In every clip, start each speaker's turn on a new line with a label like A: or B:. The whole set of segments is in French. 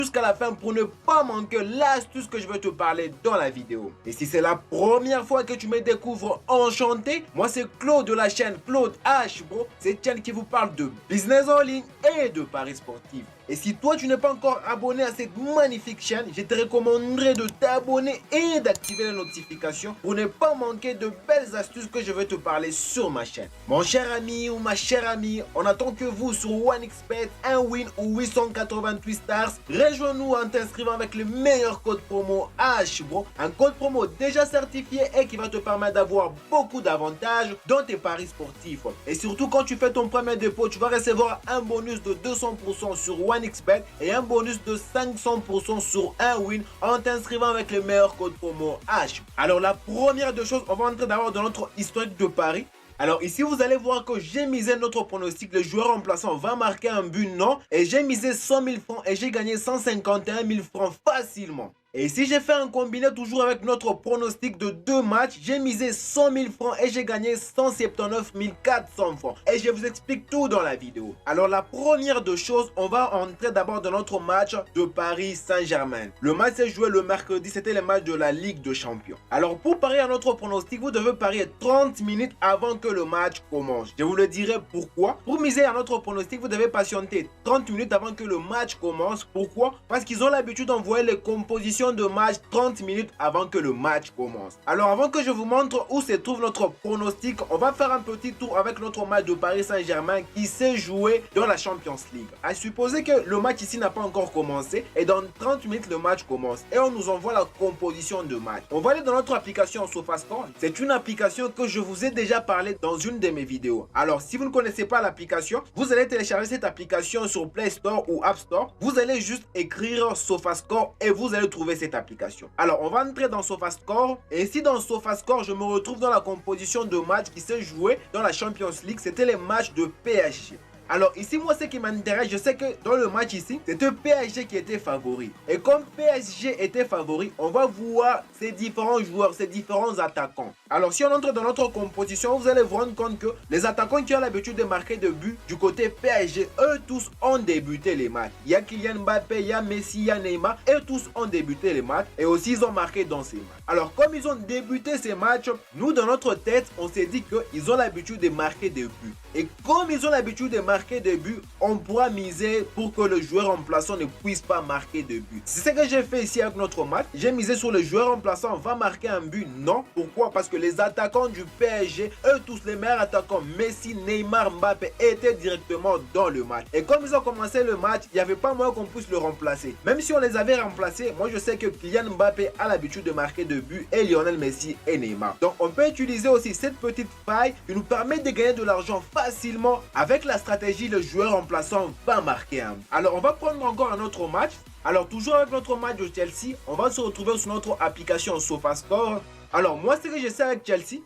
A: jusqu'à la fin pour ne pas manquer l'astuce que je vais te parler dans la vidéo. Et si c'est la première fois que tu me découvres, enchanté, moi c'est Claude de la chaîne Claude H Bro, cette chaîne qui vous parle de business en ligne et de paris sportifs. Et si toi tu n'es pas encore abonné à cette magnifique chaîne, je te recommanderais de t'abonner et d'activer les notifications pour ne pas manquer de belles astuces que je vais te parler sur ma chaîne. Mon cher ami ou ma chère amie, on attend que vous sur OneXBet, un win ou 888 stars. Rejoins-nous en t'inscrivant avec le meilleur code promo HBRO, un code promo déjà certifié et qui va te permettre d'avoir beaucoup d'avantages dans tes paris sportifs. Et surtout quand tu fais ton premier dépôt, tu vas recevoir un bonus de 200% sur OneXBet et un bonus de 500% sur un win en t'inscrivant avec le meilleur code promo H. Alors la première des choses, on va entrer d'abord dans notre historique de paris. Alors ici, vous allez voir que j'ai misé notre pronostic. Le joueur remplaçant va marquer un but, non. Et j'ai misé 100 000 francs et j'ai gagné 151 000 francs facilement. Et ici, j'ai fait un combiné toujours avec notre pronostic de 2 matchs. J'ai misé 100 000 francs et j'ai gagné 179 400 francs. Et je vous explique tout dans la vidéo. Alors la première de choses, on va entrer d'abord dans notre match de Paris Saint-Germain. Le match s'est joué le mercredi, c'était le match de la Ligue des Champions. Alors pour parier à notre pronostic, vous devez parier 30 minutes avant que le match commence. Je vous le dirai pourquoi. Pour miser à notre pronostic, vous devez patienter 30 minutes avant que le match commence. Pourquoi? Parce qu'ils ont l'habitude d'envoyer les compositions de match 30 minutes avant que le match commence. Alors avant que je vous montre où se trouve notre pronostic, on va faire un petit tour avec notre match de Paris Saint-Germain qui s'est joué dans la Champions League. À supposer que le match ici n'a pas encore commencé et dans 30 minutes le match commence et on nous envoie la composition de match. On va aller dans notre application SofaScore. C'est une application que je vous ai déjà parlé dans une de mes vidéos. Alors si vous ne connaissez pas l'application, vous allez télécharger cette application sur Play Store ou App Store. Vous allez juste écrire SofaScore et vous allez trouver cette application. Alors on va entrer dans SofaScore et ici dans SofaScore je me retrouve dans la composition de match qui s'est joué dans la Champions League. C'était les matchs de PSG. Alors ici, moi, ce qui m'intéresse, je sais que dans le match ici, c'était PSG qui était favori. Et comme PSG était favori, on va voir ces différents joueurs, ces différents attaquants. Alors si on entre dans notre composition, vous allez vous rendre compte que les attaquants qui ont l'habitude de marquer des buts du côté PSG, eux tous ont débuté les matchs. Il y a Kylian Mbappé, il y a Messi, il y a Neymar, et tous ont débuté les matchs. Et aussi, ils ont marqué dans ces matchs. Alors comme ils ont débuté ces matchs, nous, dans notre tête, on s'est dit qu'ils ont l'habitude de marquer des buts. Et comme ils ont l'habitude de marquer des buts, on pourra miser pour que le joueur remplaçant ne puisse pas marquer de buts. C'est ce que j'ai fait ici avec notre match. J'ai misé sur le joueur remplaçant va marquer un but. Non. Pourquoi? Parce que les attaquants du PSG, eux tous les meilleurs attaquants, Messi, Neymar, Mbappé, étaient directement dans le match. Et comme ils ont commencé le match, il n'y avait pas moyen qu'on puisse le remplacer. Même si on les avait remplacés, moi je sais que Kylian Mbappé a l'habitude de marquer de buts et Lionel Messi et Neymar. Donc on peut utiliser aussi cette petite faille qui nous permet de gagner de l'argent facilement avec la stratégie le joueur remplaçant va marquer un. Alors on va prendre encore un autre match. Alors toujours avec notre match de Chelsea, on va se retrouver sur notre application SofaScore. Alors moi ce que je sais avec Chelsea,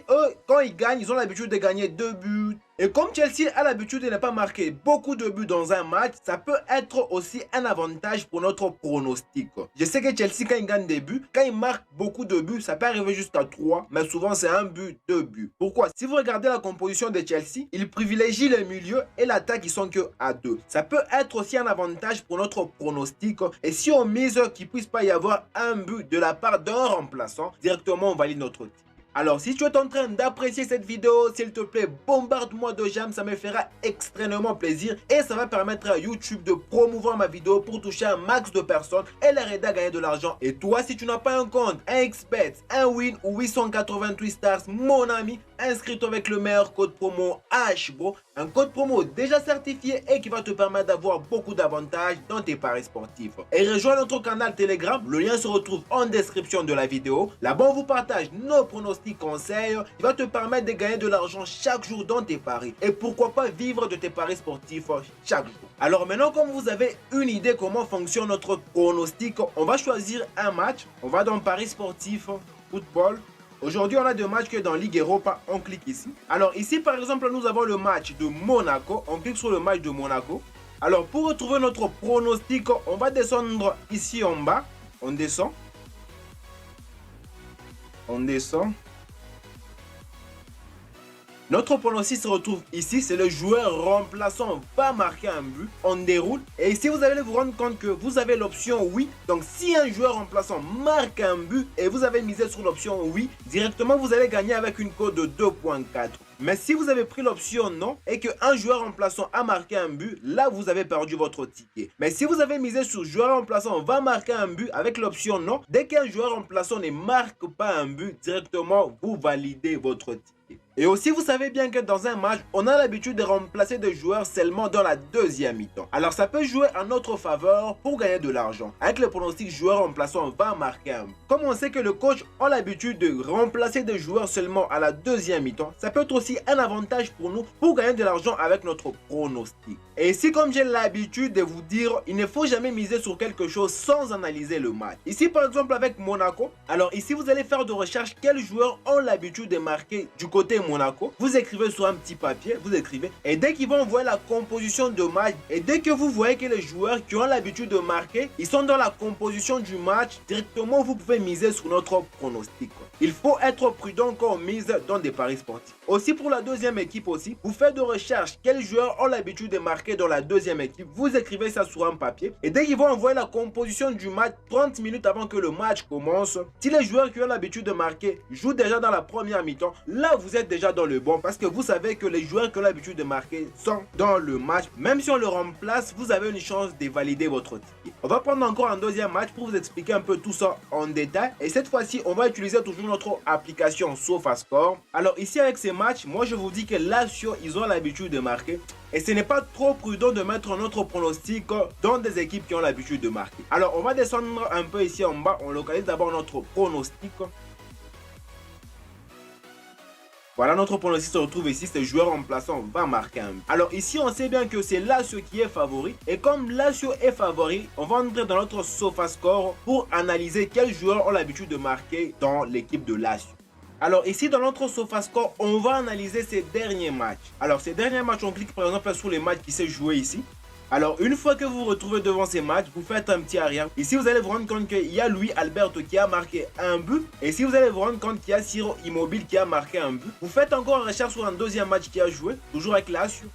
A: eux quand ils gagnent, ils ont l'habitude de gagner 2 buts. Et comme Chelsea a l'habitude de ne pas marquer beaucoup de buts dans un match, ça peut être aussi un avantage pour notre pronostic. Je sais que Chelsea, quand ils gagnent des buts, quand ils marquent beaucoup de buts, ça peut arriver jusqu'à 3, mais souvent c'est un but, 2 buts. Pourquoi? Si vous regardez la composition de Chelsea, ils privilégient le milieu et l'attaque, ils sont que à 2. Ça peut être aussi un avantage pour notre pronostic. Et si on mise qu'il ne puisse pas y avoir un but de la part d'un remplaçant, directement on valide notre titre. Alors si tu es en train d'apprécier cette vidéo, s'il te plaît, bombarde-moi de j'aime, ça me fera extrêmement plaisir et ça va permettre à YouTube de promouvoir ma vidéo pour toucher un max de personnes et les aider à gagner de l'argent. Et toi, si tu n'as pas un compte, un XBet, un Win ou 888 stars, mon ami, inscris-toi avec le meilleur code promo HBRO, un code promo déjà certifié et qui va te permettre d'avoir beaucoup d'avantages dans tes paris sportifs. Et rejoins notre canal Telegram, le lien se retrouve en description de la vidéo. Là-bas, on vous partage nos pronostics conseils qui va te permettre de gagner de l'argent chaque jour dans tes paris. Et pourquoi pas vivre de tes paris sportifs chaque jour. Alors maintenant, comme vous avez une idée comment fonctionne notre pronostic, on va choisir un match. On va dans paris sportif, football. Aujourd'hui, on a deux matchs que dans Ligue Europa, on clique ici. Alors ici, par exemple, nous avons le match de Monaco. On clique sur le match de Monaco. Alors pour retrouver notre pronostic, on va descendre ici en bas. On descend. On descend. Notre pronostic se retrouve ici, c'est le joueur remplaçant va marquer un but, on déroule. Et ici, vous allez vous rendre compte que vous avez l'option oui. Donc, si un joueur remplaçant marque un but et vous avez misé sur l'option oui, directement, vous allez gagner avec une cote de 2.4. Mais si vous avez pris l'option non et qu'un joueur remplaçant a marqué un but, là vous avez perdu votre ticket. Mais si vous avez misé sur joueur remplaçant va marquer un but avec l'option non, dès qu'un joueur remplaçant ne marque pas un but, directement vous validez votre ticket. Et aussi, vous savez bien que dans un match, on a l'habitude de remplacer des joueurs seulement dans la deuxième mi-temps. Alors, ça peut jouer en notre faveur pour gagner de l'argent. Avec le pronostic joueur remplaçant va marquer un but. Comme on sait que le coach a l'habitude de remplacer des joueurs seulement à la deuxième mi-temps, ça peut être aussi un avantage pour nous pour gagner de l'argent avec notre pronostic. Et ici, comme j'ai l'habitude de vous dire, il ne faut jamais miser sur quelque chose sans analyser le match. Ici, par exemple, avec Monaco, alors ici, vous allez faire de recherche quels joueurs ont l'habitude de marquer du côté Monaco. Vous écrivez sur un petit papier, vous écrivez, et dès qu'ils vont voir la composition de match, et dès que vous voyez que les joueurs qui ont l'habitude de marquer, ils sont dans la composition du match, directement, vous pouvez miser sur notre pronostic. Il faut être prudent quand on mise dans des paris sportifs. Aussi, pour la deuxième équipe aussi, vous faites de recherche quels joueurs ont l'habitude de marquer dans la deuxième équipe. Vous écrivez ça sur un papier et dès qu'ils vont envoyer la composition du match 30 minutes avant que le match commence, si les joueurs qui ont l'habitude de marquer jouent déjà dans la première mi-temps, là vous êtes déjà dans le bon parce que vous savez que les joueurs qui ont l'habitude de marquer sont dans le match. Même si on le remplace, vous avez une chance de valider votre ticket. On va prendre encore un deuxième match pour vous expliquer un peu tout ça en détail. Et cette fois-ci, on va utiliser toujours notre application SofaScore. Alors ici avec ces matchs, moi je vous dis que Lazio, ils ont l'habitude de marquer. Et ce n'est pas trop prudent de mettre notre pronostic dans des équipes qui ont l'habitude de marquer. Alors on va descendre un peu ici en bas. On localise d'abord notre pronostic. Voilà, notre pronostic se retrouve ici, ce joueur remplaçant va marquer un but. Alors ici, on sait bien que c'est Lazio qui est favori. Et comme Lazio est favori, on va entrer dans notre SofaScore pour analyser quels joueurs ont l'habitude de marquer dans l'équipe de Lazio. Alors ici dans notre SofaScore, on va analyser ces derniers matchs. Alors ces derniers matchs, on clique par exemple sur les matchs qui s'est joué ici. Alors une fois que vous vous retrouvez devant ces matchs, vous faites un petit arrière. Ici vous allez vous rendre compte qu'il y a Luis Alberto qui a marqué un but. Et ici vous allez vous rendre compte qu'il y a Ciro Immobile qui a marqué un but. Vous faites encore une recherche sur un deuxième match qui a joué, toujours avec Lazio.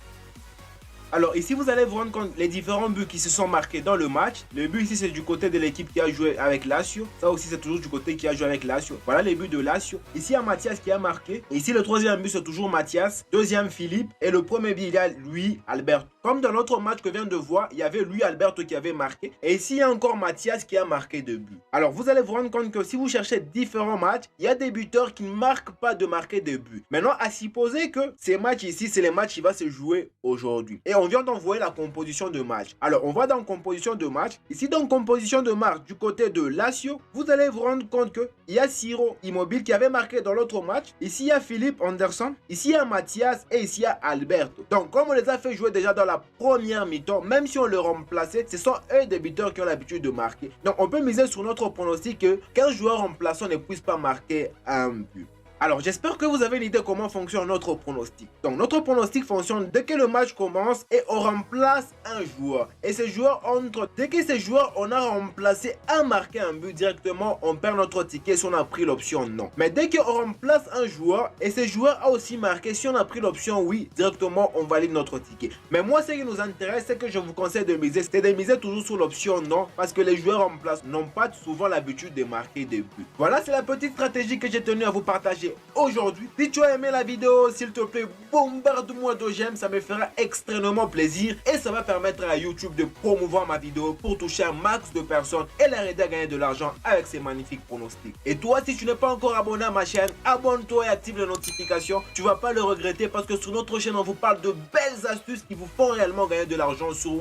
A: Alors ici vous allez vous rendre compte les différents buts qui se sont marqués dans le match. Le but ici c'est du côté de l'équipe qui a joué avec Lazio. Ça aussi c'est toujours du côté qui a joué avec Lazio. Voilà les buts de Lazio. Ici il y a Mathias qui a marqué. Et ici le troisième but c'est toujours Mathias. Deuxième Philippe. Et le premier but il y a Luis Alberto. Comme dans l'autre match que vient de voir, il y avait Luis Alberto qui avait marqué. Et ici il y a encore Mathias qui a marqué 2 buts. Alors vous allez vous rendre compte que si vous cherchez différents matchs, il y a des buteurs qui ne marquent pas de marquer des buts. Maintenant à supposer que ces matchs ici c'est les matchs qui vont se jouer aujourd'hui. Et on vient d'envoyer la composition de match. Alors on va dans composition de match. Ici dans composition de match du côté de Lazio, vous allez vous rendre compte que il y a Ciro Immobile qui avait marqué dans l'autre match. Ici il y a Philippe Anderson. Ici il y a Mathias et ici il y a Alberto. Donc comme on les a fait jouer déjà dans la première mi-temps, même si on le remplaçait, ce sont eux des buteurs qui ont l'habitude de marquer. Donc on peut miser sur notre pronostic qu'un joueur remplaçant ne puisse pas marquer un but. Alors j'espère que vous avez une idée comment fonctionne notre pronostic. Donc notre pronostic fonctionne dès que le match commence et on remplace un joueur. Et ces joueurs entrent. Dès que ces joueurs on a remplacé a marqué un but directement, on perd notre ticket si on a pris l'option non. Mais dès qu'on remplace un joueur et ce joueur a aussi marqué, si on a pris l'option oui, directement on valide notre ticket. Mais moi ce qui nous intéresse, c'est que je vous conseille de miser, c'est de miser toujours sur l'option non, parce que les joueurs en place n'ont pas souvent l'habitude de marquer des buts. Voilà, c'est la petite stratégie que j'ai tenu à vous partager aujourd'hui. Si tu as aimé la vidéo, s'il te plaît, bombarde-moi de j'aime, ça me fera extrêmement plaisir et ça va permettre à YouTube de promouvoir ma vidéo pour toucher un max de personnes et leur aider à gagner de l'argent avec ces magnifiques pronostics. Et toi, si tu n'es pas encore abonné à ma chaîne, abonne-toi et active les notifications. Tu vas pas le regretter parce que sur notre chaîne, on vous parle de belles astuces qui vous font réellement gagner de l'argent sur